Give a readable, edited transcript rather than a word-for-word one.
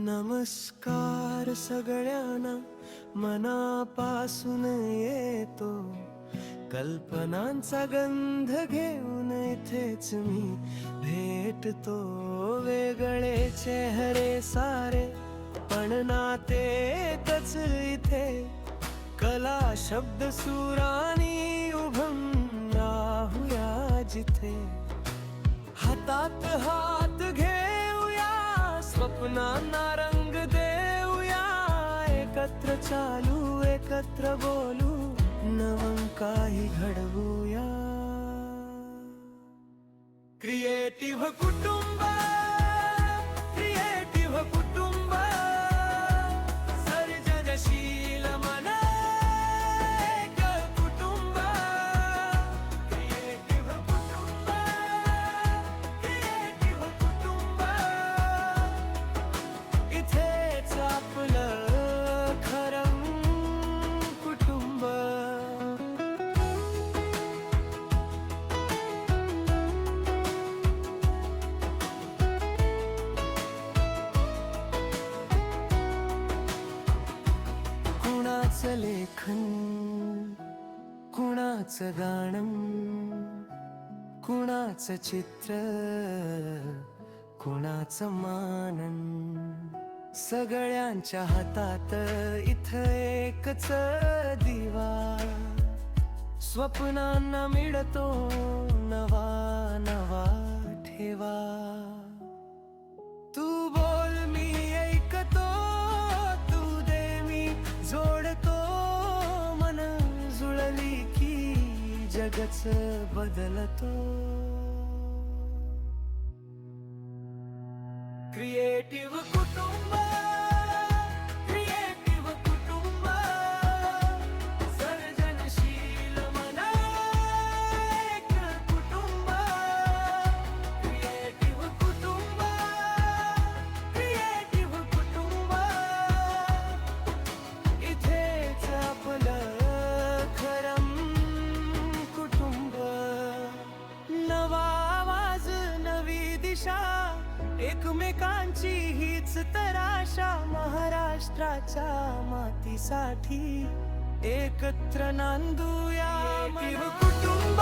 नमस्कार सगळ्यांना मनापासून येतो, कल्पनांचा गंध घेऊन इथेच मी भेटतो. वेगळे चेहरे सारे पण नाते एकच इथे, कला शब्द सुरानी उभं राहूया जिथे. हातात हात घेऊया, स्वप्नांना रंग देऊया, एकत्र चालू एकत्र बोलू, नवं काही घडवूया. क्रिएटिव्ह कुटुंब, क्रिएटिव्ह कुटुंब, सर्जनशील मन एक कुटुंब. क्रिएटिव्ह कुटुंब, क्रिएटिव्ह कुटुंब, इथेच आपलं खरं कुटुंब. कुणाचं लेखन, कुणाचं गाणं, कुणाचं चित्र, कुणाचं मानन, सगळ्यांच्या हातात इथं एकच दिवा. स्वप्नांना मिळतो नवा नवा ठेवा. तू बोल मी ऐकतो, तू दे मी जोडतो, मन जुळली की जगच बदलतो. क्रिएटिव्ह कुटुंब, क्रिएटिव्ह कुटुंब, सर्जनशील मन एक कुटुंब. क्रिएटिव्ह कुटुंब, क्रिएटिव्ह कुटुंब, इथेच आपलं खरं कुटुंब. नवा आवाज, नवी दिशा, एकमेकांची हीच तर आशा. महाराष्ट्राच्या मातीसाठी एकत्र नांदूया. क्रिएटिव्ह कुटुंब.